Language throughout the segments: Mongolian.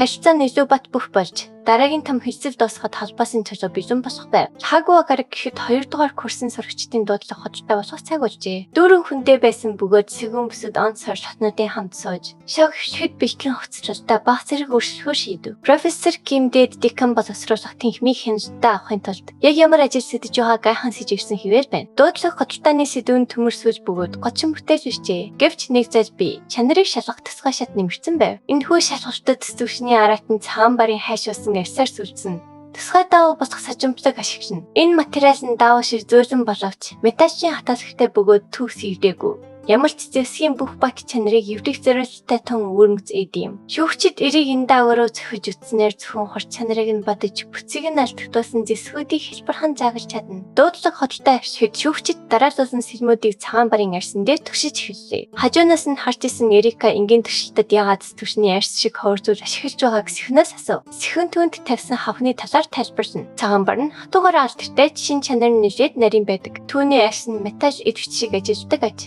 Харилцааны илүү бат бөх болж дараагийн том хэсэл дуусахад холбоосын төлөө бэлэн босох байв. Хагуагаар гэхэд 2 дугаар курсын сурагчдын дуудлага хоттой босох цаг болжээ. Дөрвөн хүнтэй байсан бөгөөд сэгүүн бүсэд он сар шатнуудын хамт сууж шог хөвчөд бэлтгэн хувцаслалтаа баг зэрэг өршөлгөө шийдэв. Профессор Ким дээд декан боловсруулах тэнхмийг хяналтаа авахын тулд яг ямар ажил сэдэж байгаа гайхан сэжигсэн хэвээр байна. Дуудлага хотолтооны сэдвүүн төмөрсөж бөгөөд гочин бүтээл бичээ. Гэвч нэг зал бий. Чанарыг шалгах тусгай шат нэмэгдсэн байв. Энэхүү шалгалтад зүвшний аратан цагаан барын хайшуулсан арьсаар сүлжсэн. Тусгай даавуу босох сажимплаг ашиглана. Энэ материал нь даавуу шир зөөлөн боловч металлын хатаасхтай бөгөөд түүс ивдээгүй. Ямар ч зэвсгийн бүх бат чанарыг эвдэх зорилттой тун өргөц эдэм. Шүүгчид эрийг энэ даагаараа зөхиж үтснээр зөвхөн хурц чанарыг нь бодож бүцгийг нь алдагдуулсан зэвсгүүдийг хэлбэрхан заагалж чадна. Дуудлага хотолтой авчид шүүгчид дараалуулсан сэлмүүдийг цагаан барын арьсан дээр түгшиж эхэллээ. Хажуунаас нь харж исэн Эрика энгийн туршилтад яагаад түвшний арьс шиг хойрцуулж ашиглаж байгааг сэхнээс асуув. Сэхэн түнд тавьсан хавхны талаар тайлбарсан. Цагаан бар нь хатуугаар алдартай шин чанар нь нэлээд нарийн байдаг. Түүний арьс нь металл эдвч шиг ажилладаг аж.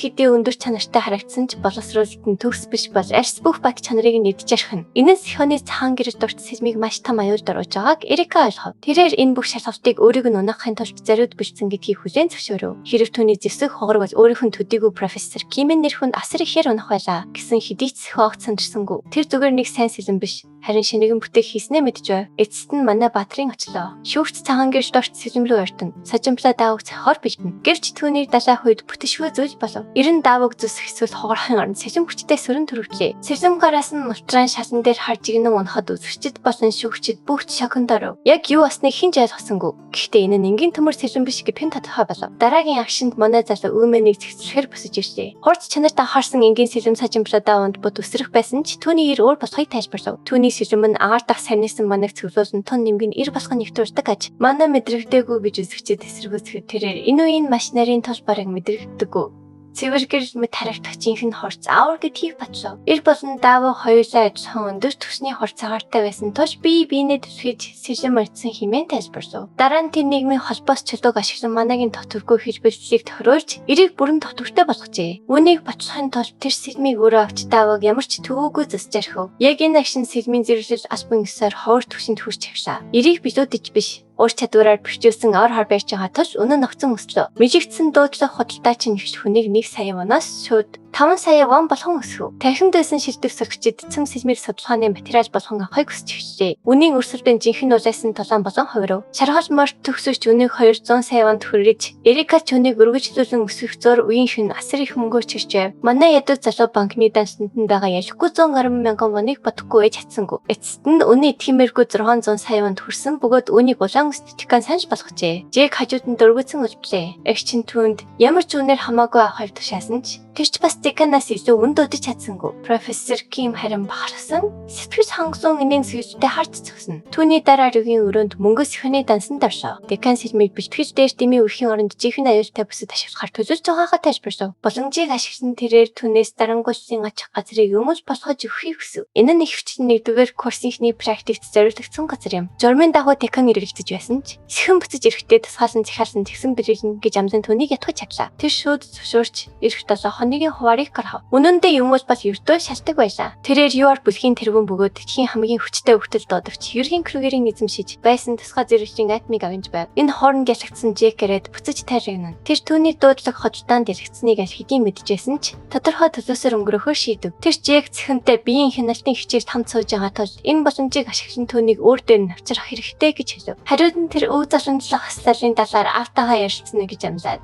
Хэдий өндөр чанартай харагдсан ч боловсруулалт нь төгс биш бол арьс бүх бат чанарыг нь эдж архина. Энэ нь сихоны цагаан гэрэл дурт сэлмийг маш том аюулд оруулж байгааг Эрика ойлгов. Тэрээр энэ бүх шалгалтыг өөрийг нь унахын тулд зориуд бэлдсэн гэдгийг хүлээн зөвшөөрөв. Хэрэг түүний зэвсэг хогор бол өөрийнх нь төдийгүй профессор Кимийн нэр хүнд асар ихээр унах байлаа гэсэн хэдий ч сихогт сандарсангүй. Тэр зүгээр нэг сайн сэлэн биш. Харин шинэгэн бүтээх хийснээ мэдж байв. Эцэст нь манай баатрын очлоо. Шүүгч цагаан гэрэл дурт сэлэм рүү ойртон сажимплаа даавууг цахоор бэлтэн. Гэвч түүнийг далайх үед бүтэмшгүй зүйл болов. Эрен даавууг зүсэх эсвэл хогорхын оронд сэлэм хүчтэй сөрөн төрөвлээ. Сэлэм гараас нь мултран шалан дээр харж игнэн унахад үзэгчд болон шүүгчд бүгд шоконд оров. Яг юу басныг хэн ч ойлгосонгүй. Гэхдээ энэ нь энгийн төмөр сэлэм биш гэдг нь тодорхой болов. Дараагийн агшинд манай залуу өөмөнийг зэгцлэхээр босож ирлээ. Хурц чанартай харсан энгийн сэлэм сажимплаа даавуунд бод өсрөх байсан ч түүний ир өөр болохыг тайлбарлав. Түүний сэлэм нь агаар дах сарнисан манайг цэвлүүлэн тун нэмгэн ир басхын нэвтрүүлдэг аж. Манай мэдрэгдээгүй гэж үзэгчид эсэргүүцэхэд тэрээр энэ үеийн маш нарийн тул бараг мэдрэгддэггүй. Цэвэр гэрэл мэд харагдах жинхэнэ хорц аавар гэдгийг батлав. Ир болон даавуу хоёулаа адилхан өндөр түвшний хорц агаартай байсан тул биенээ түсгэж сэлэм мордсон хэмээн тайлбарлав. Дараа нь тэр нийгмийн холбоос чөлөөг ашиглан манайгийн дотвөргүй хэлбэлцлийг тохируулж эрийг бүрэн дотвөртэй болгожээ. Үүнийг батлахын тулд тэр сэлмийг өөрөө авч даавууг ямар ч төвөөгүй засж архив. Яг энэ агшин сэлмийн зэрэглэл албан ёсоор ховор түвшинд хүрч авшаа. Эрийг билүүдэж биш ур чадвараар бэрчүүлсэн ор хар барьж байгаа тул өнөө ногцон өслөө. Мэжигдсэн дуудлага худалдаа чинь нэгш хүнийг 1 сая воноос шууд 5 сая вон болгон өсгөв. Тархинд байсан шилдэг сурагчид цэм сэлмээр судалгааны материал болгон авахыг хүсэж эхэлжээ. Үнийн өрсөлдөөн жинхэнэ улайсан толон болон хувирав. Шаргал морт төгсөж үнийг 200 сая вонд хүргэж, Эрика ч үнийг өргөжлүүлэн өсгөх зур үеийн шин асар их мөнгөөр чирчээ. Манай ядуу залуу банкны даншинд байгаа ялахгүй 110 мянган воныг бодохгүй ээж чадсангүй. Эцэст нь үнэ итгэмээргүй 600 сая вонд хүрсэн бөгөөд үнийг улаан статикан санаж болгожээ. Жиг хажууд нь дөрвөцөн үлдлээ. Эгч чинь түүнд ямар ч үнээр хамаагүй авахыг тушаасан ч тэрч бас деканаас илүү үнд өдөж чадсангүй. Профессор Ким харин бахархсан. Сэтгэл хангасан энийн сэвжтэй харж зогсоно. Түүний дараа рүүгийн өрөөнд мөнгө сихоны дансанд оршоо. Декан сэлмийг бэлтгэж дээр дэмий өрхийн оронд жинхэнэ аюултай бүсэд ашиглахаар төлөвлөж байгаагаа тайлбарлав. Боломжийг ашиглан тэрээр түүнээс дарангуйлсан очих газрыг өмөж болгож өгөхийг хүсв. Энэ нь ихвчлэн 1-р курсынхний практикт зориулагдсан газар юм. Журмын дагуу декан эргэлдэж байсан ч сэхэн буцаж ирэхдээ тусгаалсан захиалсан тэгсэн бэлгэлнэ гэж амдан түүнийг ятгах чадлаа. Тэр шууд зөвшөөрч ирэх 7 хоногийн хуваарийг гаргав. Үнэн дээр юм бол ердөө шалтгаан байлаа. Тэрээр юуар бүлгийн тэрбэн бөгөөд дэлхийн хамгийн хүчтэй хүртэл дуудагч Юрген Крюгерийн эзэмшиж байсан тусгай зэрэглэлийн атомыг авинж байв. Энэ хооронд ялагдсан Жекеред буцаж тайрагнана. Тэр түүний дуудлага хотолтоонд ялагдсныг аль хэдийн мэдчихсэн ч тодорхой төлөөсөөр өнгөрөхөөр шийдэв. Тэр Жек цэхэнтэй биеийн хяналтын хичээлд хамт сууж байгаа тул энэ боломжийг ашиглан түүнийг өөр дээр нь авчрах хэрэгтэй гэж хэлв. Хариуд нь тэр өв засамжлах хаслалын талаар автагаа ярилцсан гэж амлаад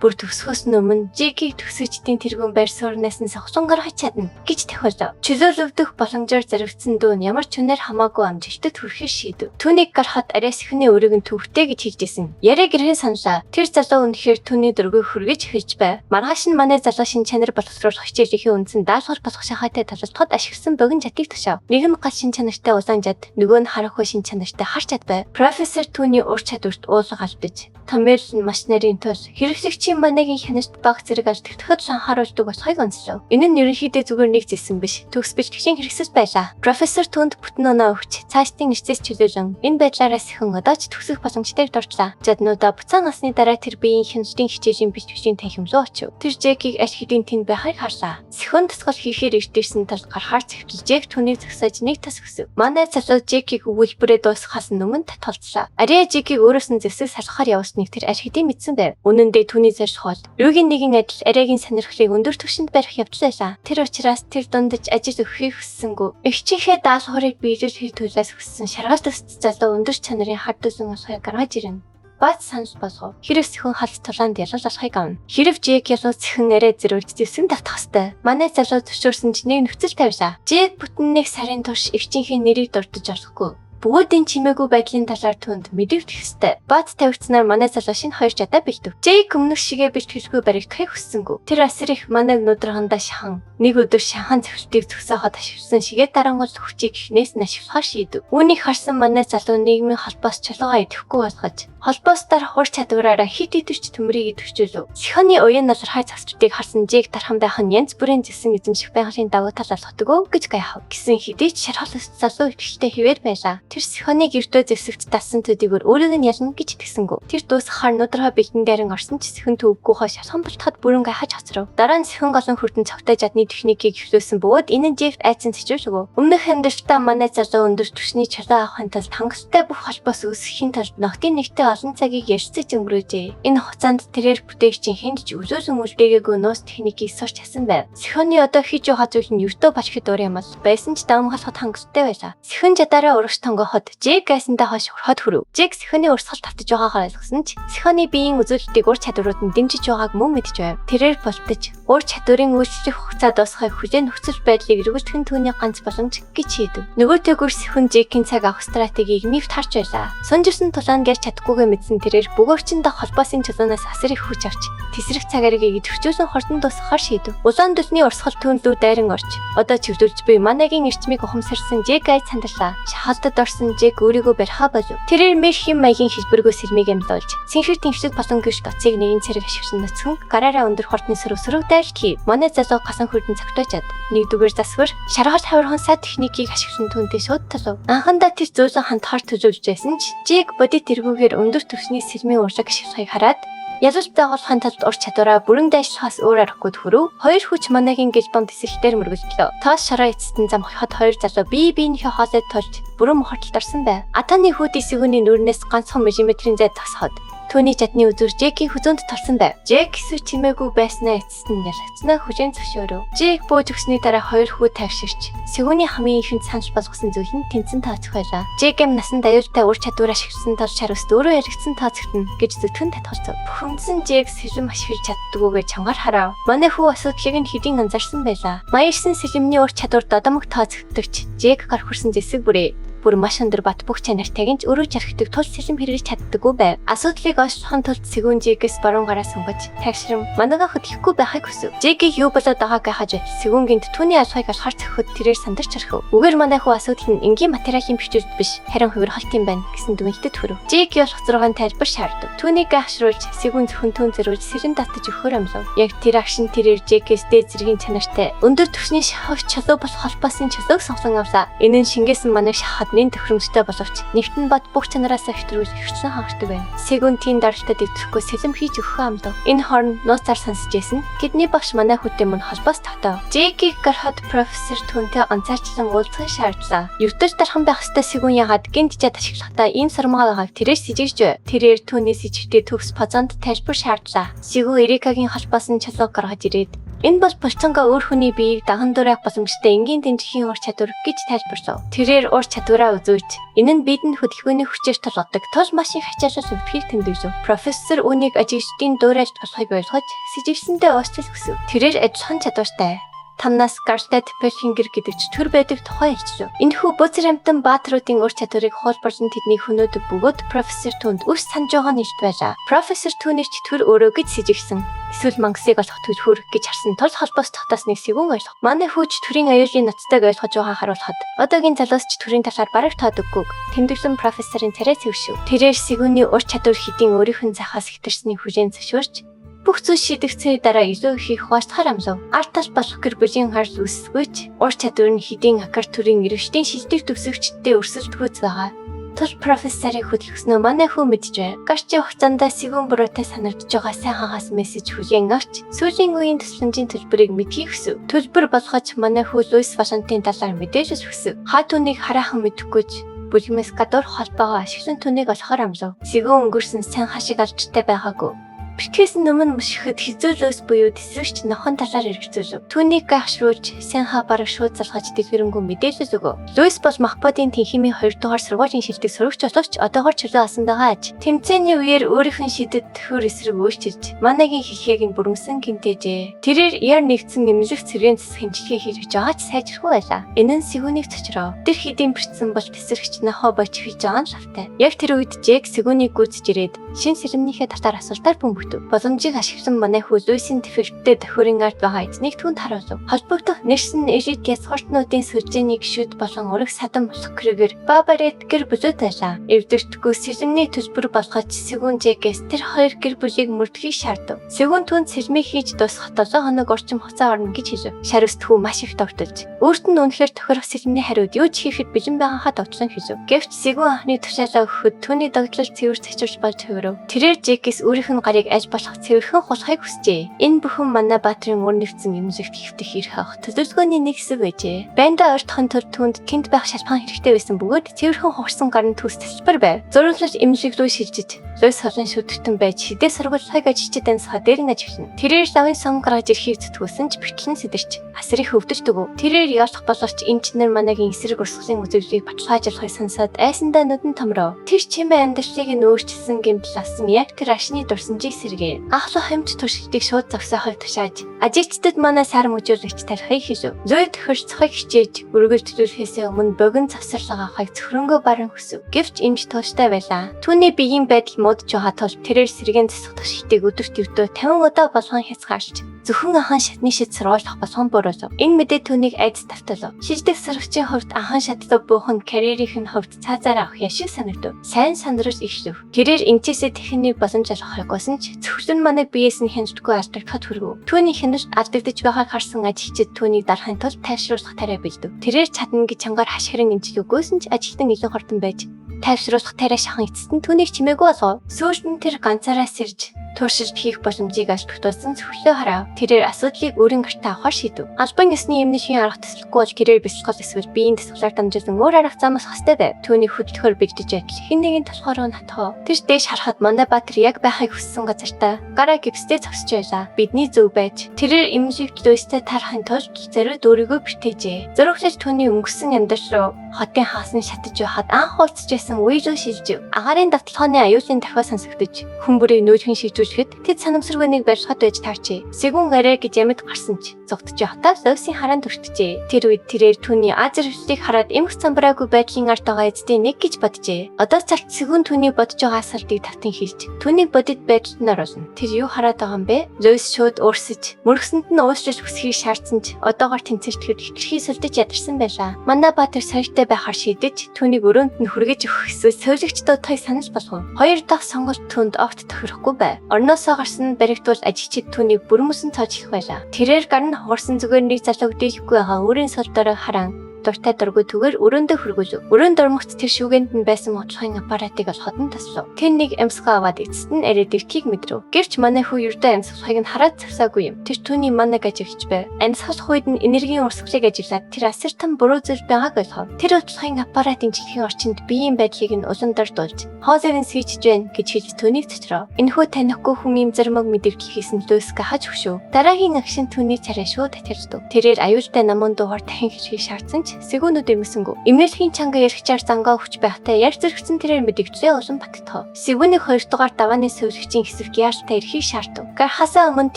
бүр төгсөхөөс өмнө Жекийг төгсөгчдийн тэргүүн байр суурнаас нь сохлон гаргаж чадна гэж тохиолдов. Чөлөөлөгдөх боломжоор зарагдсан дүүн ямар ч үнээр хамаагүй амжилтад хүрэхийг шийдэв. Түүнийг гарахад арай сэхний өрийг нь төвхтэй гэж хэлжсэн. Яриаг гэрхэн саналаа. Тэр залуу үнэхээр түүний дөрвийг хүргэж хэлж байв. Маргааш нь манай залуу шин чанар боловсруулах хичээлийн үндсэн даалгавар болох шахаатай талалтгад ашигласан богино чадыг тушаав. Нэг нь гал шин чанартай улаан жад, нөгөө нь харахгүй шин чанартай хар чад байв. Профессор түүний ур чадварт уулга алдаж Тамбел нь маш нарийн тул хэрэглэгч чи манайгийн хянаст баг зэрэг алдагдахад анхааруулдаг болохыг онцлоо. Энэ нь ерөнхийдөө зүгээр нэг зэсэн биш. Төгс бэлтгэгчийн хэрэгсэл байлаа. Профессор түнд бүтэн оноо өгч цаашдын эцэс чөлөөлөн энэ байдлаараас хэн одоо ч төгсөх боломжтой дурдлаа. Жаднуудаа буцаан насны дараа тэр биеийн хяналтын хичээлийн бичвчийн танхимлуу очив. Тэр Жекийг аж хэдийн тэнд байхыг харлаа. Сихон тасгал хийхээр ирдэрсэн тал гарахаар цэвэрлж Жек түүнийг зогсоож нэг тас өгсөв. Манай залуу Жекийг өгүүлбэрээ дуусгахаас өмнө татгалзлаа. Ария Жекийг өөрөөс нь зэвсэг салхахаар явсныг тэр аж хэдийн мэдсэн байв. Үнэн дээр түүний зарж хол Рүүгийн нэгэн адил Ариагийн сонирхлыг өндөр түвшинд барих явдлаа. Тэр учраас тэр дундаж ажил өгөхийг хүссэнгүй. Эгчийнхээ даалгаврыг биелүүлэх төлөөс хүссэн шаргал төст залуу өндөр чанарын хар төсөн усыг гаргаж ирнэ. Бат санал болгов. Хэрэг сихэн халт тулаанд ялал болохыг авна. Хэрэг Жек ялуу сихэн арай зэрүүлж зэвсэг давтах хэвээр. Манай залуу зөвшөөрсөн ч нэг нөхцөл тавилаа. Жек бүтэн нэг сарын турш эгчийнхээ нэрийг дурдж олохгүй. Бүгдийн чимээгүй байдлын талаар түнд мэдэгдэх ёстой. Бат тавигдсанаар манай залуу шинэ хоёр жадаа бэлдэв. Жейк өмнөх шигээ бэлтгэлгүй баригдахыг хүссэнгүй. Тэр асар их манайг нүдрахандаа шахан. Нэг өдөр шахан цэвэрлтийг зөксөөхөд ашигласан шигээ дарангуул хүчийг эхнээс нь ашиглахаар шийдэв. Үүнийг харсан манай залуу нийгмийн холбоос чулуугаа идэхгүй болгож холбоос дарах ур чадвараараа хит идвч төмрийг идэвхжүүлв. Сихоны уян назар хай цацруудыг харсан Жек дархан байх нь янз бүрийн зэсэн эзэмших байгалийн давуу талаар хотгоо гэж гайхав. Гэсэн хэдий ч шархалс залуу ихтэй хэвээр байлаа. Тэр Сихоныг эрдөө зэвсэгт тассан төдийгөр өөрийг нь ялна гэж итгэсэнгүй. Тэр дуусахаар нудраа бэлтэн дээрэн орсон ч Сихон төвөггүйхөө шалхан бултахад бүрэн гайхаж хоцров. Дараа нь Сихон голон хүртэн цавтай жадны техникийг хөвлөсөн бөгөөд энэ нь Жефт айцсан сэжүүшгөө. Өмнөх амьдралтаа манай залуу өндөр түвшний чулуу авахын тулд хангалттай бүх холбоос үүсгэхийн тулд ногтын нэгтэй олон цагийг ярьцаж өнгөрөөжээ. Энэ хугацаанд тэрээр бүтээгчийн хэнд ч үзүүлэн үлдээгээгүй нуус техникийг сурч хасан байв. Сихоны одоо хийж байгаа зүйл нь ертөө бачхид уур юм бол байсан ч давмгалахад хангалттай байлаа. Сихон жадаараа урагш тонгоход Жек гайсандаа хойш урахад хүрв. Жек Сихоны урсгал тавтаж байгаагаар ойлгосон ч Сихоны биеийн үзүүлэлтийг ур чадварууд нь дэмжиж байгааг мөн мэдж байв. Тэрээр болтож ур чадварын үйлчлэх хугацаа дуусахыг хүлээн нөхцөл байдлыг эргүүлэх нь түүний ганц боломж гэж шийдэв. Нөгөө төгөр Сихон Жекийн цаг авах стратегийг мифт харж байлаа. Сунжирсан тулаанд гэрч чадахгүйгээ мэдсэн тэрээр бөгөөчөндөө холбоосын чулуунаас асар их хүч авч тесрэх цагаарыг идэвхжүүлэн хортон дуусгахаар шийдэв. Улаан дөлний урсгал түүнлүү дайран орч одоо чивдүүлж буй манайгийн эрчмийг ухамсарсан Жек айц сандарлаа. Шахалтад орсон Жек өөрийгөө барьхаа болов. Тэрээр мэрхийн маягийн хэлбэргүй сэрмийг амьлуулж цэнхэр тэмшлэг болон гүш доцыг нэгэн цэрэг ашигласан нөцгөн гараараа өндөр хортны сөрөг дайралт хийв. Манай залуу гасан хүрдэн цагтаачаад нэгдүгээр засвар шаргал хавирхан сад техникийг ашигласан түүнтэй шууд талав. Анхандаа тэр зөөлөн хандхаар төжүүлж байсан ч Жек бодит тэргүүгээр өндөр төвсний сэрмийн урлаг ашиглахыг хараад язуулт байгуулахын тулд ур чадвараа бүрэн дайшлахаас өөр аргагүй төрөв. Хоёр хүч манайгийн гэлбом тэсэлтээр мөргөлдлөө. Тоос шараа эцэстэн зам хохот хоёр залуу бие биенийхээ хоолой тулж бүрэн мохортолд орсон байв. Атаны хүүд эсвүүний нүрнээс ганцхан миллиметрийн зай тасхад түүний жадны үзүүр Жекийн хүзүүнд толсон байв. Жек эсвэл чимээгүй байснаа эцэст нь ялгцнаа хүчээр зөвшөөрөв. Жек бууж өгсөний дараа хоёр хүү тавьширч сэгүүний хамгийн ихэнд санал болгосон зүйл нь тэнцэн тооцох байлаа. Жек эм насанд аюултай ур чадвар ашигласан тул шаруст өөрөө яригдсан тооцогдно гэж зүтгэн татгалзав. Бухимдсан Жек сэлэм ашиглаж чаддгүйгээ чангаар харав. Манай хүү асуудлыг нь хэдийн анзаарсан байлаа. Маярсан сэлэмний ур чадвар додомог тооцогдогч Жек гар хүрсэн зэсэг бүрээ бүр маш өндөр бат бүх чанартай гинж өрөө жархдаг тул сэлэм хэрэгж чаддаггүй байв. Асуудлыг олохын тулд сэгүүн Жекээс баруун гараа сунгаж тагшрам манайгаа хөдлөхгүй байхыг хүсв. Жекийг юу болоод байгааг гайхаж сэгүүн гинт түүний алхахыг олохоор цохиход тэрээр сандарч орхив. Үгээр манай хүү асуудал нь энгийн материалын бичвэрт биш харин хувиргалт юм байна гэсэн дүгнэлтэд хүрв. Жек ёс хоцрогын тайлбар шаардав. Түүнийг гайхшруулж сэгүүн зөвхөн түүн зэрүүлж сэлэм татаж өгөхөр амлав. Яг тэр агшин тэрээр Жекээс дээд зэргийн чанартай өндөр түвшний шахагч чулуу болох холбоосын чулууг сонгосон авлаа. Энэ нь шингээсэн манай шахад нэн төхөөрөмжтэй боловч нэгтэн бод бүх чанараасаа хэвтрүүлж хөвчсөн хангалттай байна. Сегүнтийн даралтад дэвтрэхгүй сэлэм хийж өгөх амлав. Энэ хорн нууцаар сонсож байсан. Тэдний багш манай хүүтэй мөн холбоос тогтоов. Жекийг гарахад профессор түүнтэй онцаарчлан уулзахыг шаардлаа. Ертөж дархан байх ёстой сэгүүн ягаад гинт жад ашиглахдаа ийм сармаагааг тэрээр сижигж байв. Тэрээр түүнээс ичвтэй төгс позонд тайлбар шаардлаа. Сэгүү Эрикагийн холбоос нь чулууг гаргаж ирээд энэ бол болцонго өөр хүний биеийг даган дуурайх боломжтой энгийн дэмжихийн ур чадвар гэж тайлбарлав. Тэрээр ур чадвараа үзүүлж энэ нь бидэнд хөдөлгөөний хүчээр толгодог тул маш их ачаалал өвдөхийг тэмдэглэв. Профессор үүнийг ажигчдын дуурайж болохыг ойлгож сэжигсэндээ уучлал хүсв. Тэрээр ажиллах чадвартай. Тамнаас Garnet Pellinger гэдэг төр байдаг тухай хэлжлээ. Энэхүү бузар амтан баатруудын ур чадварыг хуулбарлан тэдний хөнөөдөг бөгөөд профессор түнд үс санаж байгаа нь илт байлаа. Профессор түүнэр ч төр өөрөө гэж сэжигсэн. Эсвэл мангасыг олох төлхөр гэж харсан тул холбоос тогтоосныг сэгүүн ойлгох. Манай хүүч төрийн аюулын ноцтойг ойлгож байгаа харуулхад одоогийн залуус ч төрийн талаар бараг тоодоггүйг тэмдэглэн профессорын царай цэвэршив. Тэрээр сэгүүний ур чадвар хэдийн өөрийнх нь захаас хэтэрсний хүлээн зөвшөөрч Бүх зүйл шийдэгцээ дараа илүү их хуучдахаар амлав. Артаас болох гэр бүлийн харс үсгүйч ур чадвар нь хэдийн акар төрийн ирвэштийн шилдэг төгсөгчдтэй өрсөлдөхүйц байгаа. Тус профессорыг хөдөлгөснөө манай хүү мэджээ. Гарчийн хугацаанд сэгүүн буруутай санагдж байгаа сайн хагас мессеж хүлээн авч сүүлийн үеийн тусламжийн төлбөрийг мэдхийг хүсв. Төлбөр болгож манай хүү Луис Вашингтон талаар мэдээж хүсв. Хаа түүнийг хараахан мэдэхгүйч бүлгэмээс гадуур холбоогоо ашиглан түүнийг олохоор амлав. Сэгүүн өнгөрсөн сайн хашиг алжтай байгаагүй. Бэрхээс өмнө мөшгөхөд хизүүлөөс буюу тэсвэрч нохон талаар эргэцүүлв. Түүнийг гайхшруулж Сенха бараг шууд залгаж дэлгэрэнгүй мэдээлэл өгөв. Луис бол Махбодын тэнхимийн 2 дугаар сургуулийн шилдэг сурагч боловч одоогоор чөлөө асан байгаа аж. Тэмцээний үеэр өөрийнх нь шидэд төхөр эсрэг өөрчилж манагийн хэлхийг нь бүрмсэн гинтэжээ. Тэрээр яар нэгдсэн нэмлэх цэргийн засаг хэмжлэгээ хийж байгаач сайжрахгүй байлаа. Энэ нь сэгүүнийг цочроо. Тэр хэдийн бэрцсэн бол тэсвэрч нохоо бож хийж байгаа нь шавтай. Яг тэр үед Жек сэгүүнийг гүйцэж ирээд шин сэрэмнийхээ татар асуултаар бөмбөг боломжийг ашиглан манай хүү Луисын тэфэрттэй төхөрийн ард байгаа эзнийг түнд харуулв. Холбогдох нэрсэн элит гясгортнуудын сүлжээний гишүүд болон ураг садан болох гэрээр Бабарет гэр бүлүүд байлаа. Эвдэртгүй сэрэмний төлбөр болгож Сэгүүн Жекээс тэр хоёр гэр бүлийг мөрдөхийг шаардав. Сэгүүн түнд сэрмийг хийж дуусгах 7 хоног орчим хугацаа орно гэж хэлв. Шариуст хүү маш их давталж. Өөрт нь үнэхээр тохирох сэрэмний хариуд юу ч хийхэд бэлэн байгааха давтлан хэлв. Гэвч Сэгүүн анхны тушаалаа өгөхөд түүний догтлол цэвэр цэцэрч болж хувирв. Тэрээр Жекээс өөрийнх нь гарыг аж болох цэвэрхэн хулахыг хүсжээ. Энэ бүхэн манай баатрын өр нэгдсэн эмзэгт хэвтэх ирэх авах төлөвлөгөөний нэг хэсэг байжээ. Байндаа ойртохын тулд түүнд тэнд байх шалбархан хэрэгтэй байсан бөгөөд цэвэрхэн хугарсан гарын төс тэлбэр байв. Зураглаж эмзэг рүү шилжиж Луис холон шүтгтэн байж хідээ сургуулийг ажичид ансгаа дээр нь ажиглана. Тэрээр лавын сон гаргаж ирэхийг зүтгүүлсэн ч бэртлэн сэдэрч асрыг өвдөж дөгөв. Тэрээр яалах боловч инженер манагийн эсрэг урсгалын үзэгдлийг баталгаажуулахыг сонсоод айсандаа нүдэн томров. Тэр чимээ амьдралыг нь өөрчилсөн гэмтэл асан яг тэр ашны дурсамжийг сэргээв. Ахлах хэмж туршилтыг шууд зогсоохыг тушааж ажигчдад манай сар мөжөөлөгч тарихыг хэлв. Луи төхөрцөхийг хичээж үргэлжлүүлэхээс өмнө богино завсарлага авахыг зөвхөнгөө баран хүсв. Гэвч эмч тууштай байлаа. Түүний биеийн байдал муудж байгаа тул тэрээр сэргийн засах шитийг өдөрт өвдөө 50 удаа болгон хязгаарч зөвхөн анхан шатны шид сургуулах болгон буруусав. Энэ мэдээ түүнийг айдас тавталв. Шилдэг сурагчийн хувьд анхан шаттай буухан карьерийнх нь хувьд цаазаар авах яшиг санагдав. Сайн сандраж ишлв. Тэрээр эмчээсээ техник боломж олгохыг гуйсан ч зөвхөн манай биеэс нь хяналтгүй алдагдахад хүргэв. Түүний хяналт алдагдаж байгааг харсан ажигчид түүнийг дарахын тулд тайвшруулах тариа бэлдэв. Тэрээр чадна гэж чангаар хашгиран эмчилгээгүйсэн ч ажилтан илүү хурдан байж тайвшруулах тариа шахан эцэст нь түүнийг чимээгүй болгов. Сүүлд нь тэр ганцаараа сэрж туршилт хийх боломжийг олдогдуулсан зөвхлөө харав. Тэрээр асуудлыг өөрийн гартаа авахар шийдэв. Албан ёсны эмний шин арга төслөхгүй бол тэрээр бэлтгэл эсвэл биеийн төсвөлөөр дамжуулан өөр арга замаас хастай байв. Түүний хөдөлгөөр бэлдэж байтал хэн нэгэн толгоор нь хатгав. Тэр дээш харахад манай Баатар яг байхыг хүссэн газартаа гараа гипстэй зогсож байлаа. Бидний зөв байж тэрээр эмнэлэгт Луистай тарахын тулд зориуд өөрийгөө бэртээжээ. Зурагчид түүний өнгөрсөн амьдрал руу хотын хаасан шатаж байхад анх уулзж байсан үе рүү шилжив. Агаарын давталгааны аюулын дахиа сонсогдож хүмүүрийг нөөжгөн шийдвэрлэхэд тэд санамсаргүйнийг барьцахад байж таарчээ. Сэгүүн гараа гэж ямид гарсан ч зогтож явахдаа Луисын хараанд өртөжээ. Тэр үед тэрээр түүний аз жаргалыг хараад эмх цамбраагүй байдлын ард байгаа эцдийн нэг гэж боджээ. Одоо цалт Сэгүүн түүний бодож байгаа асуултыг тавтан хэлж түүнийг бодит байдалд нь оруулна. Тэр юу хараад байгаа юм бэ? Луис шууд уурсаж мөргсөнд нь уушлах хүсхийг шаардсан ч одоогоор тэнцэлтгэхэд хитрхий сулдаж ядарсан байлаа. Манай Баатар соригтой байхаар шийдэж түүнийг өрөөнд нь хүргэж өгөх эсвэл сольгч дуудахыг санал болгов. Хоёр дахь сонголт түүнд огт тохирохгүй байв. Орноосоо гарсан баригдвал ажигчид түүнийг бүрмөсөн цоожих байлаа. Тэрээр гар нь хугарсан зүгээр нэг залуу дийлэхгүй байгаа өөрийн сул дорой хараан дуртай дургүй түгээр өрөөндөө хөргөжөв. Өрөөнд ормогц тэр шүгэнд нь байсан муучхын аппаратыг олоход нь таслав. Тэн нэг амьсгаа аваад эцэст нь арай дэвтгийг мэдрв. Гэвч манай хүү ердөө амьсгалахыг нь хараад завсаагүй юм. Тэр түүний манаг ажигч байв. Амьсгалах үед нь энергийн урсгалыг ажиллаад тэр асар том буруу зүйл байгааг ойлгов. Тэр удалхын аппаратын жилхийн орчинд биеийн байдлыг нь улам дордуулж хоолойг нь сүйчж байна гэж хэлж түүнийг цочров. Энэхүү танихгүй хүн юм зармаг мэдэрч хийсэн Луиска хаж өгшөв. Дараагийн агшин түүний царай шууд татгалзав. Тэрээр аюултай намун дуугаар дахин хэлхийг шаардсан ч Сэгүүнүүд эмсэнгүү. Эмнэлгийн чанга ярихчаар зангаа өгч байхдаа яг зэрэгцэн тэрээр мэдэгдлээ улам баттгав. Сэгүүний 2 дугаар давааны сувлэгчийн хэсэг яалтаа ирэхийг шаардав. Гэр хасаа өмнө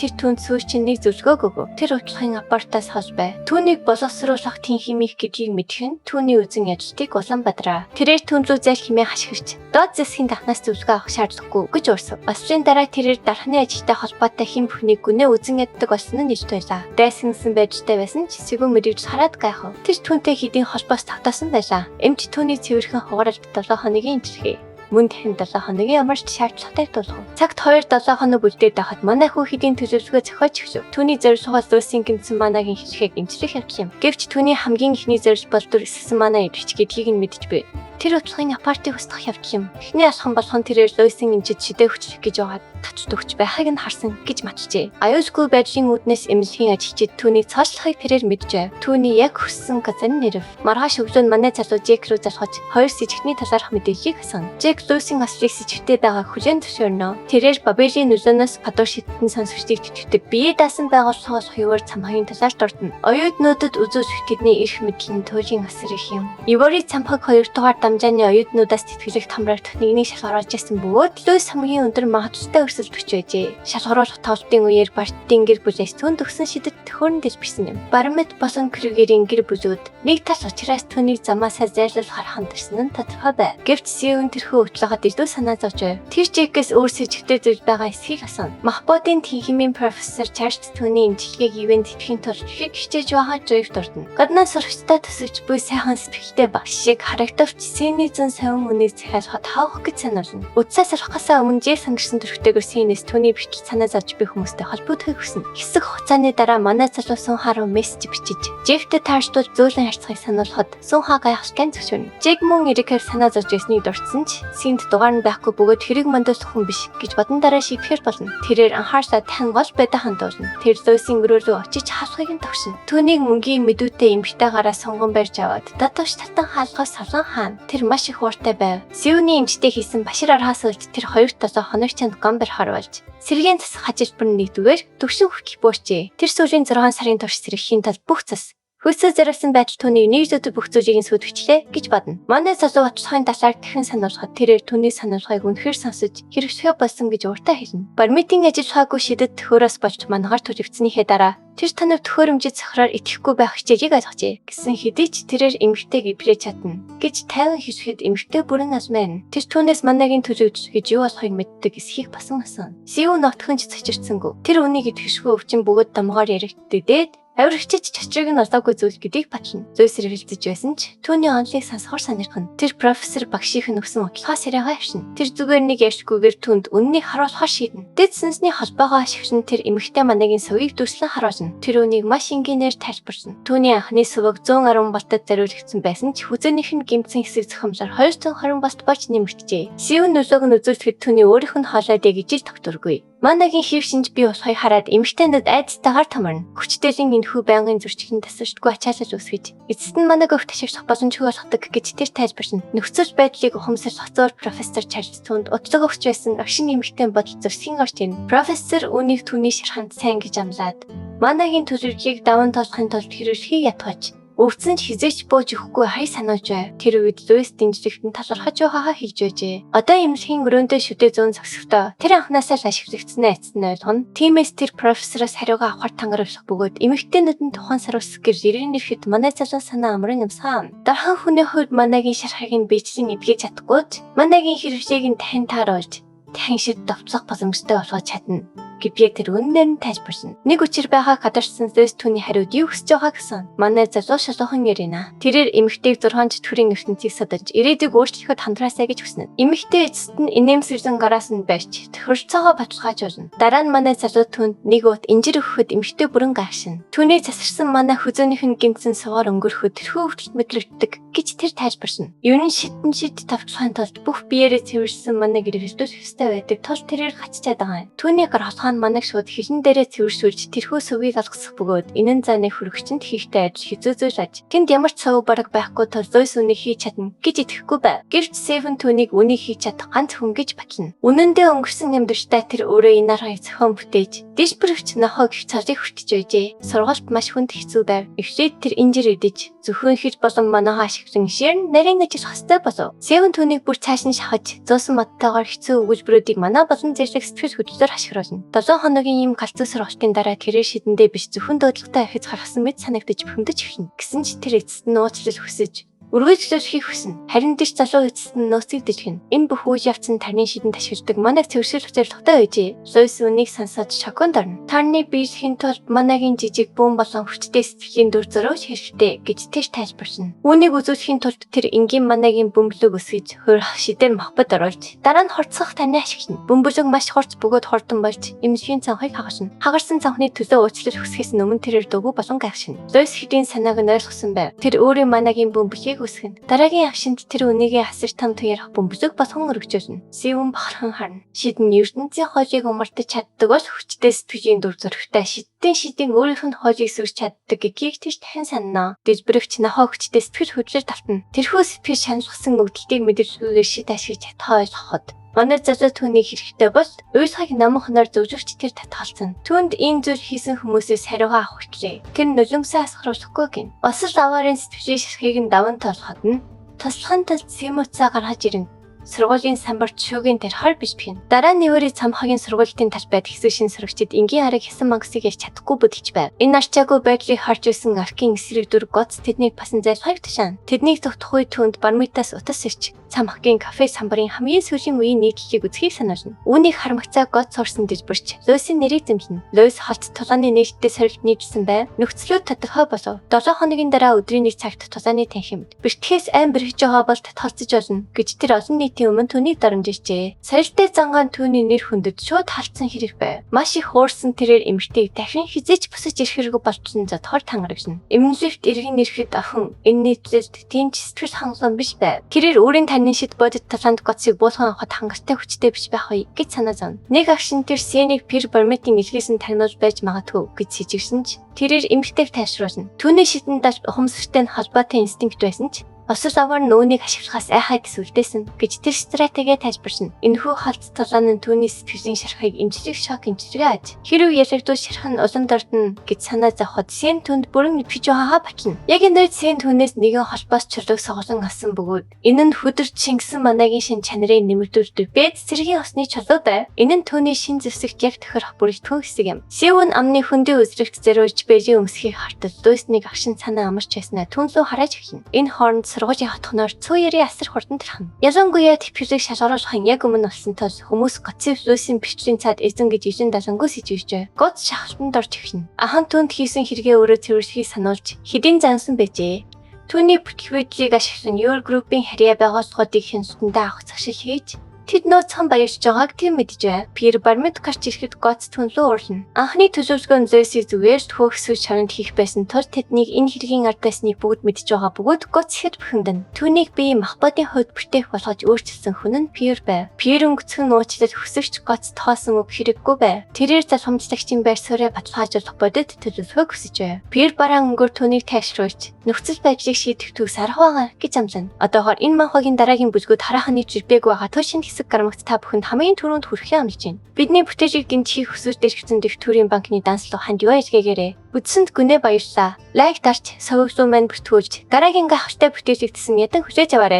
тэр түүнд сүүлчийн нэг зөвлөгөөг өгөв. Тэр утлахын аппаратаас хол бай. Түүнийг боловсруулах тэнхимих гэдгийг мэдэх нь түүний үзэн ажилтыг улам бадраа. Тэрээр түүн рүү зайл хэмээн хашгирч доод засгийн дахнаас зөвлөгөө авах шаардлагагүй гэж уурсав. Ослын дараа тэрээр дархны ажилтай холбоотой хэн бүхнийг гүнээ үзэн яддаг болсон нь илт байлаа. Дайсансан байжтай байсан ч Сэгүүн мэдэгдэж хараад гайхав. Тэр түүнтэй хэдийн холбоос тогтоосон байлаа. Эмч түүний цэвэрхэн хугаралд 7 хоногийн имчилгээ. Мөн дахин 7 хоногийн ямар ч шаардлагатай тулгав. Цагт 2-7 хоног үлдээд байхад манай хүү хэдийн төлөвлөгөө зохиож өгсөн. Түүний зорилгоос Луйсын гэмтсэн манагийн хэлхийг эмчлэх явдал юм. Гэвч түүний хамгийн ихний зорилго бол дүр эссэн манаа ирвч гэдгийг нь мэдж буй. Тэр утгын апартыг устгах явдал юм. Эхний алхам болгон тэрээр Луйсын эмчид шидэ хүчлэх гэж байгаад татж төгч байхыг нь харсан гэж матжээ. Аюулгүй байдлын үүднээс эмнэлгийн ажилчид түүнийг цаашлахыг тэрээр мэджээ. Түүний яг хүссэн газар нэрв. Маргааш өглөө манай залуу Джек рүү залхаж хоёр с ижигний талаарх мэдээллийг асуув. Джек Луйсын ослыг с ижигтэй байгааг хүлээн зөвшөөрнө. Тэрээр Бабелийн нөлөөнөөс гадуур шидэсэн сонсогчдыг төвтөд бие даасан байгууллагаас хоёроор цамхагийн талаар дурдна. Оюутнуудад үзүүлэх тэдний эрх мэдэл нь туйлын асар их юм. Ивори цамхаг 2 дугаар дамжааны оюутнуудаас тэтгэлэг хамрагдах нэгнийг шалгаруулж ирсэн бөгөөд Луйс хамгийн өндөр магадлалтай өрсөлдөгч байжээ. Шалгаруулах тоглолтын үеэр Бартийн гэр бүлээс түн төгсөн шидэд төхөөрн дэлбэрсэн юм. Бармет босон Крюгерийн гэр бүлүүд нэг тал учраас түүнийг замаасаа зайлуулахар хандсан нь тодорхой байв. Гэвч Сиун тэрхүү хөтлөгөд илүү санаа зовж байв. Тэр Джекээс өөр сэжигтэй зүйл байгаа эсхийг асуув. Махбодын тэнхимийн профессор Чарльз түүний эмчилгээг ивент хийхийн тулд их хичээж байгаа Джойф дурдна. Гаднаас сурагчтай төсөвч буй сайхан сэтгэлтэй баг шиг харагдавч Синизэн совин хүнийг захиалахад хаах гэж сануулна. Үдсээс сурахаасаа өмнө Джек сангирсан төрхтэйгээр Синес түүний бичил санаа зовж буй хүмүүстэй холбогдохыг хүснэ. Хэсэг хугацааны дараа манай залуу Сунха руу мессеж бичиж Джектэй таарчлуул зөөлөн харьцахыг сануулхад Сунха гайхалтай зөвшөөрнө. Джек мөн Эрикээр санаа зовж байсныг дурдсан ч Синд дугаар нь байхгүй бөгөөд хэрэг мандаас хүн биш гэж бодон дараа шийдэхэр болно. Тэрээр анхаарсаа тань гол байдаа хандуулна. Тэр Луйсын өрөө рүү очиж хаалхыг нь тогшино. Түүнийг мөнгийн мэдүүтэй эмгтээгараа сонгон барьж аваад татвч татан хаалгаас салган хаана. Тэр маш их ууртай байв. Сиуны эмчтэй хийсэн башир архаас үлд тэр 2-7 хоног чанд гомбер харвалж сэргийн цас хажиж бүрэн нэгдүгээр төгшин хөрхийг буурчээ. Тэр сүүлийн 6 сарын турш сэргэхийн тулд бүх цас хөөсөө зориулсан байдал түүний нэг зөв бүх зүйлийг сүйтгэжлээ гэж бодно. Манай залуу очлохын талаар дахин сануулхад тэрээр түүний сануулгыг үнэхээр сонсож хэрэгсэхэ болсон гэж уртаа хэлнэ. Бармитийн ажиллагаагүй шидэд төхөөрөөс болж мангаар төлөвцснийхээ дараа тэр танив төхөөрөмжид сохроор итгэхгүй байх хичээжийг ойлгожээ. Гэсэн хэдий ч тэрээр эмгтэйг ивлэж чадна гэж тайван хэлэхэд эмгтэй бүрэн асмайн. Тэр түүнээс манагийн төлөвлөж гэж юу болохыг мэддэг эсхийг басан асан. Сиу нотхон ч цочирсангүй. Тэр үнийг итгэшгүй өвчин бөгөөд дамгаар яригддээд авирагчид чачрыг нь олоогүй зүйл гэдгийг батлна. Зөөсөр хэлцэж байсан ч түүний онолыг сонсохоор сонирхно. Тэр профессор багшийнх нь өгсөн утлагаас яриагаа авшина. Тэр зүгээр нэг яшгүйгээр түнд үннийг харуулахаар шийднэ. Дэд сүнсний холбоогоо ашиглан тэр эмэгтэй манагийн сувийг дүрслэн харуулна. Тэр үнийг маш энгийнээр тайлбарсан. Түүний анхны суваг 110 болтод зориулагдсан байсан ч хүзээнийх нь гэмтсэн хэсэг зохимжоор 220 болт болж нэмэгдэжээ. Сиун нөлөөг нь үзүүлэхэд түүний өөрийнх нь хоолойд ижил тогтворгүй. Манагийн хэв шинж бий болохыг хараад эмэгтэйнүүд айдастайгаар томорно. Хүчтэйлийн энэхүү байнгын зөрчлийн тасварчдгүй ачаалал үүсгэж эцэст нь манаг өвт ашиглах боломжгүй болгодог гэж тэр тайлбарна. Нөхцөл байдлыг ухамсарлах зөөр профессор Чарльз түнд утлаг өгч байсан агшин эмэгтэй бодол зөрсгийн орч ирнэ. Профессор үүнийг түүний ширханд сайн гэж амлаад манагийн төлөвлөгөөг даван тоолохын тулд хэрэглэхийг ятгаж өвдсөн ч хизээч бууж өгөхгүй хай сануулж байв. Тэр үед Луйс дэмжлэгтэн талархаж байгаагаа хэлж байжээ. Одоо эмнэлгийн өрөөндөө шүдэ зүүн зогсохдоо тэр анхнаасаа л ашиглагдсанаа эцэст нь ойлгоно. Тиймээс тэр профессороос хариугаа авахар тангаруулах бөгөөд эмэгтэйнүүд нь тухайн сар үсгээр ирэн ирэхэд манай залуу санаа амрын юмсан. Дархан хүний хувьд манагийн шархыг нь бичлэн эдгэж чадахгүй ч манагийн хэрэглээг нь дахин тааруулж дахин шид довтлох боломжтой болгож чадна. Гэвч тэр үнээр нь тайлбарсан. Нэг өчир байгаа гадарсан Зөөс түүний хариуд юу хүсэж байгаа гэсэн. Манай залуу шалуухан ярина. Тэрээр эмэгтэйг 6 төрийн ертөнцийг садаж ирээдүйг өөрчлөхөд хандраасаа гэж хүснэ. Эмэгтэй эцэст нь инээмсэглэн гараас нь барьж тохиролцоогоо баталгаажуулна. Дараа нь манай залуу түнд нэг ут инжир өгөхөд эмэгтэй бүрэн гайхшин. Түүний засарсан манай хүзөөнийх нь гимтсэн сувгаар өнгөрөхөд тэрхүү өвчлөлт мэдрэгддэг гэж тэр тайлбарсан. Ер нь шидэн шид тавтлахын тулд бүх биеэрээ цэвэрсэн манай гэрэлтүүд хөстэй байдаг тул тэрээр гацчаад байгаа юм. Түүний гар манаг шууд хилэн дээрээ цэвэршүүлж тэрхүү сувийг алгасах бөгөөд энэн зааны хөрөгчөнд хийхтэй ажил хизүүзүүлж тэнд ямар ч сувг бараг байхгүй тул Зөөс үнийг хийж чадна гэж итгэхгүй байв. Гэвч Севен түүнийг үнийг хийж чадах ганц хүн гэж батлна. Үнэндээ өнгөрсөн амьдарчтай тэр өөрөө энэ аргыг зохион бүтээж дишбэрэгч нохог их цалыг хүртэж байжээ. Сургалт маш хүнд хэцүү байв. Эхлээд тэр инжир идэж зөвхөн хэж болон манайхаа ашиглан ширн нарийн ажиллах хэвээр болов. Севен түүнийг бүр цааш нь шахаж зөөсөн модтойгоор хэцүү өгүүлбэрүүдийг манаа болон зэрлэг сэтгэл хөдлөлөөр хашгируулна. 7 хоногийн ийм галзуу сургалтын дараа тэрээр шидэндээ биш зөвхөн дуудлагатай ахиж гаргасан мэт санагдаж бухимдаж эхэлнэ. Гэсэн ч тэр эцэст нь уучлал хүсэж Үргэлжлүүлж хийх хүснэ. Харин дэш залуу эцэст нь нөөцгдэж гин. Энэ бүх үйл явц нь тарны шидэн ташгирдаг манайг цэвэршил хөцөлтөй байжээ. Луис үнийг сонсоод шоконд орно. Тарны биехийн тулд манайгийн жижиг бүүн болон хүчтэй сэтгэлийн дүр зураг хэрэгтэй гэж тэр тайлбарсан. Үүнийг үзүүлэхийн тулд тэр энгийн манайгийн бөмбөлөг өсгөж хөр шидээр мохбод оруулж дараа нь хорцох таны ашиглана. Бөмбөлөг маш хурц бөгөөд хурдан болж эмнэлгийн цанхыг хагашна. Хагарсан цанхны төлөө уучлал хүсэхээс өмнө тэрээр дөгөө болон гайхшина. Луис хэдийн санааг нь ойлгосон байв. Тэр өөрийн манайгийн бөмбөлийг өсгөн. Дараагийн агшинд тэр үнийгээ асар том туярах бөмбөлөг болгон өргөжүүлнэ. Сивэн бахархан харна. Шидэн ертөнцийн хоолыг умартаж чаддаг бол хүчтэй сэтгэлийн дүр зурагтай шидэн өөрийнх нь хоолыг сүрч чаддаг гэдгийг тэр тань санана. Дэлбэрэгч нохоо хүчтэй сэтгэл хөдлөлөөр давтана. Тэрхүү сэтгэл шаналгсан өгдөлтийг мэдэрүүлэх шид ашиглаж чадхаа ойлгоход манай залуу түүний хэрэгтэй бол уйлахыг намханаар зөвжигч тэр татгалцсан. Түүнд ийм зүйл хийсэн хүмүүсээс хариугаа авах гэлээ. Тэр нулимсаа асгаруулахгүй гин. Осол аваарын сэтгэлийн ширхгийг нь даван толгоход нь туслахын тулд сэмүцаа гаргаж ирнэ. Сургуулийн самбарт шүүгийн тэр хор биш бхэн. Дараа нь өөрийн цамхагийн сургуулийн талбайд хэсэг шин сурагчид энгийн хараг хэсэн мангасыг ярьж чадахгүй бүдгэж байв. Энэ арчаагүй байдлыг харж ирсэн аркийн эсрэг дүр гоц тэднийг басан зайлхайг тушаана. Тэднийг тогтох үе түүнд бармитаас утас ирч цамхагийн кафе самбарын хамгийн сүүлийн үеийн нийтлэлийг үзхийг сануулна. Үүнийг харамгцаа гоц сурсан дэлбэрч Луисын нэрийг зэмлэнэ. Луис холт тулааны нээлттэй сорилт нийжсэн байв. Нөхцлүүд тодорхой болов. 7 хоногийн дараа өдрийн нэг цагт тулааны танхимд бэртгэхээс айн бэрхэж байгаа бол татгалзаж болно гэж тэр олон нийтийн өмнө түүнийг дарамж иржээ. Сорилттой зангаан түүний нэр хүндэд шууд халтсан хэрэг байв. Маш их хуурсан тэрээр эмэгтэйг дахин хизээч босож ирэх хэрэг болчихсон задхор тангарагшна. Эмнэлэгт иргэн ирэхэд охин энэ нийтлэлд тийм ч сэтгэл хангалуун биш байв. Тэрээр өөрийн таны шид бодит талаанд гоцыг буулган авахд хангалттай хүчтэй биш байх вэ гэж санаа зовно. Нэг агшин тэр Сенийг Пир Барметийн илгээсэн таниул байж магадгүй гэж сэжигсэн ч тэрээр эмэгтэйг тайшруулна. Түүний шидэнд даж ухамсартай нь холбоотой инстинкт байсан ч осол аваар нөөнийг ашиглахаас айхаа гэсвэлдээсэн гэж тэр стратеги тайлбарсан. Энэхүү халт тулаан нь түүний сэтгэлийн шархыг эмчлэг шок эмчилгээ аж. Хэрв ялагдвал шарх нь улам дордно гэж санаа зовход Сен түнд бүрэн пижо хаа бачна. Яг энэ Сен түүнээс нэгэн холбоос чулууг соголон авсан бөгөөд энэ нь хөдөрч шингэсэн манайгийн шин чанарыг нэмэгдүүлдэг бэд цэргийн осны чулуу байв. Энэ нь түүний шин зэвсэгт яг тохирох бүрэлдэхүүн хэсэг юм. Севн амны хөндөө үзрэгт зориулж бэлийн өмсгийг хартал Луисныг агшин санаа амарч байснаа түнлүү хараж эхэлнэ. Энэ хооронд сургуулийн хотхоноор цүү ярийн асар хурдан тархна. Ялангуяа төвчрийг шалгаруулахын яг өмнө болсон тул хүмүүс Гоцив Луисын бичгийн цаад эзэн гэж ижин далангуй сэжвэжээ. Гоц шахалтанд орж эхэлнэ. Ахан түнд хийсэн хэрэгээ өөрөө цэвэрлэхийг сануулж хэдийн зансан байжээ. Түүний бүтгэгүйдлийг ашиглан Euro Group-ийн харьяа байгууллагуудыг хяналтандаа авах цагшил хийж тэд нөөцхан баярч байгааг тийм мэдэж байв. Пир Бармет гарч ирэхэд гоц түнлүү урлана. Анхны төлөвлөгөө нь Луисийг зүгээр төхөөхсөж шоронд хийх байсан тул тэднийг энэ хэргийн ард байсныг бүгд мэдж байгаа бөгөөд гоц хэд бэхэндэн. Түүнийг бие махбодын хувьд бүтээх болгож өөрчилсөн хүн нь Пир байв. Пир өнгөцгөн уучлал хүсэгч гоц тоосон үг хэрэггүй байв. Тэрээр залхамжлагчийн байр суурийг баталгаажуулах бодит төлөвлөгөө хүсэж байв. Пир бараан өнгөөр түүнийг тайшруулж нөхцөл байдлыг шийдэх төгс арга байгаа гэж амлана. Одоогоор энэ манхагийн дараагийн бүлгүүд хараахан нийт жирбэг байгаа төшин гармагт та бүхэнд хамгийн түрүүнд хүрэхээ амлаж байна. Бидний бүтээжийг гинтхийг хүсэж дэвшигдсэн дэвтүүрийн банкны данслуу ханд юу ажгээгээрээ. Үзсэнд гүнээ баярлалаа. Лайк дарч, сувиглуу маань бүртгүүлж, дараагийн гайхалтай бүтээлийг тэсэн ядан хүлээж аваарай.